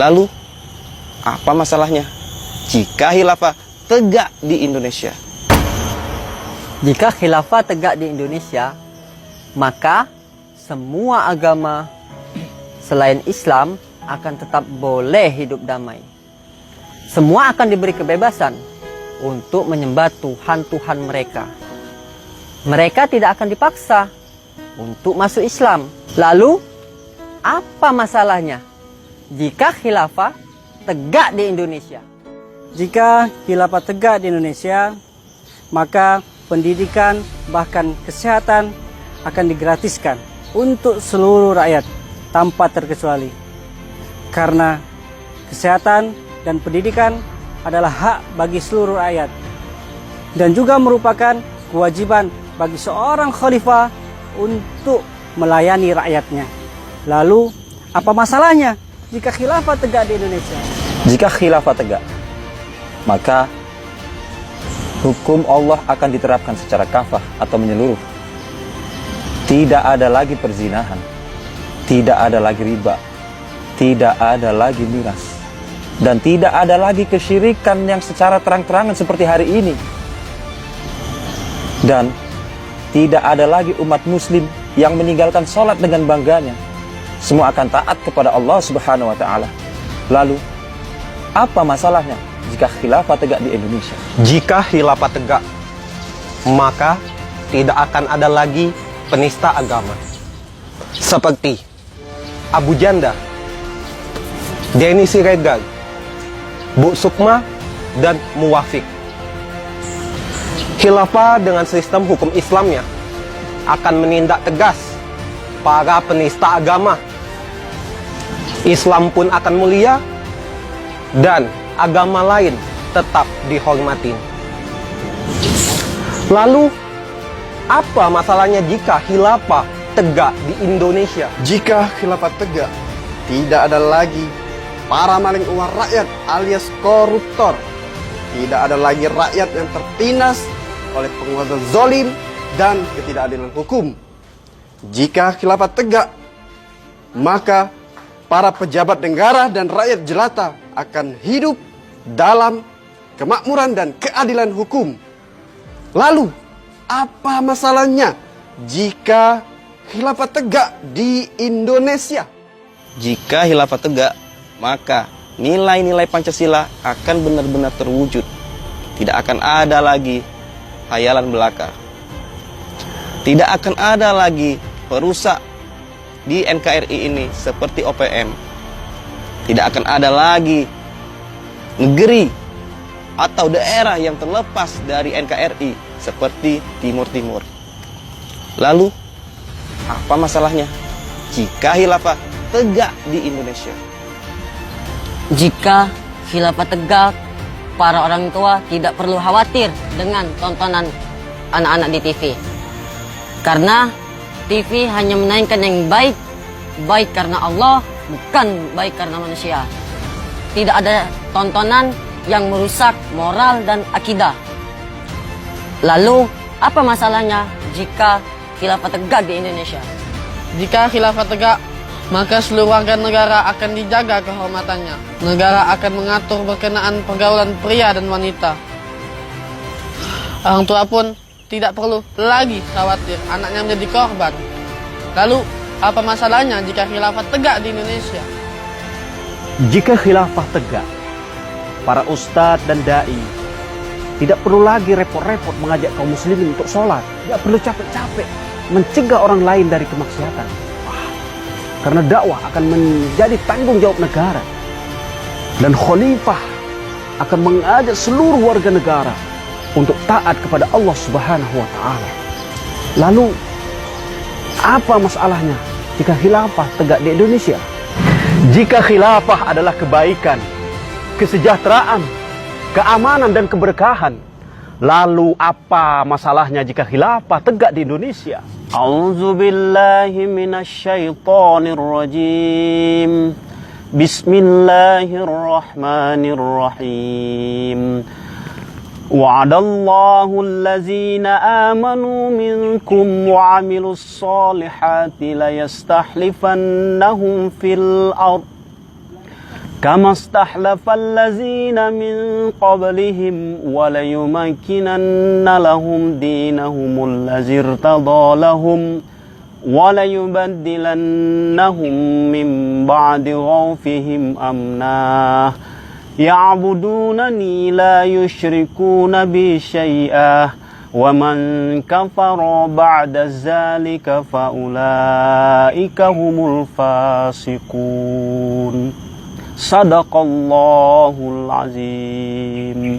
Lalu, apa masalahnya jika khilafah tegak di Indonesia? Jika khilafah tegak di Indonesia, maka semua agama selain Islam akan tetap boleh hidup damai. Semua akan diberi kebebasan untuk menyembah Tuhan-Tuhan mereka. Mereka tidak akan dipaksa untuk masuk Islam. Lalu, apa masalahnya jika khilafah tegak di Indonesia? Jika khilafah tegak di Indonesia, maka pendidikan bahkan kesehatan akan digratiskan untuk seluruh rakyat tanpa terkecuali. Karena kesehatan dan pendidikan adalah hak bagi seluruh rakyat dan juga merupakan kewajiban bagi seorang khalifah untuk melayani rakyatnya. Lalu, apa masalahnya jika khilafah tegak di Indonesia? Jika khilafah tegak, maka hukum Allah akan diterapkan secara kafah atau menyeluruh. Tidak ada lagi perzinahan, tidak ada lagi riba, tidak ada lagi miras, dan tidak ada lagi kesyirikan yang secara terang-terangan seperti hari ini. Dan tidak ada lagi umat muslim yang meninggalkan sholat dengan bangganya. Semua akan taat kepada Allah Subhanahu wa Ta'ala. Lalu, apa masalahnya jika khilafah tegak di Indonesia? Jika khilafah tegak, maka tidak akan ada lagi penista agama seperti Abu Janda, Denny Siregar, Bu Sukma, dan Muwafiq. Khilafah dengan sistem hukum Islamnya akan menindak tegas para penista agama. Islam pun akan mulia dan agama lain tetap dihormati. Lalu, apa masalahnya jika khilafah tegak di Indonesia? Jika khilafah tegak, tidak ada lagi para maling uang rakyat alias koruptor. Tidak ada lagi rakyat yang tertindas oleh penguasa zalim dan ketidakadilan hukum. Jika khilafah tegak, maka para pejabat negara dan rakyat jelata akan hidup dalam kemakmuran dan keadilan hukum. Lalu, apa masalahnya jika khilafah tegak di Indonesia? Jika khilafah tegak, maka nilai-nilai Pancasila akan benar-benar terwujud. Tidak akan ada lagi hayalan belaka. Tidak akan ada lagi perusak di NKRI ini seperti OPM. Tidak akan ada lagi negeri atau daerah yang terlepas dari NKRI seperti Timur Timur. Lalu, apa masalahnya jika khilafah tegak di Indonesia? Jika khilafah tegak, para orang tua tidak perlu khawatir dengan tontonan anak-anak di TV. Karena TV hanya menayangkan yang baik, baik karena Allah, bukan baik karena manusia. Tidak ada tontonan yang merusak moral dan akidah. Lalu, apa masalahnya jika khilafah tegak di Indonesia? Jika khilafah tegak, maka seluruh warga negara akan dijaga kehormatannya. Negara akan mengatur berkenaan pergaulan pria dan wanita. Orang tua pun tidak perlu lagi khawatir anaknya menjadi korban. Lalu, apa masalahnya jika khilafah tegak di Indonesia? Jika khilafah tegak, para ustadz dan da'i tidak perlu lagi repot-repot mengajak kaum muslimin untuk sholat. Tidak perlu capek-capek mencegah orang lain dari kemaksiatan. Karena dakwah akan menjadi tanggung jawab negara. Dan khalifah akan mengajak seluruh warga negara untuk taat kepada Allah Subhanahu wa Ta'ala. Lalu, apa masalahnya jika khilafah tegak di Indonesia? Jika khilafah adalah kebaikan, kesejahteraan, keamanan dan keberkahan, lalu apa masalahnya jika khilafah tegak di Indonesia? A'udzu billahi minasyaitonir rajim. Bismillahirrahmanirrahim. Wa'adallahu allazina amanu minkum wa 'amilus solihati la yastakhlifannahum fil ard كما استحلف الذين من قبلهم وليمكنن لهم دينهم الذي ارتضى لهم وليبدلنهم من بعد خوفهم أمنا يعبدونني لا يشركون بي شيئا ومن كفر بعد ذلك فأولئك هم الفاسقون. Sadaqallahul azim.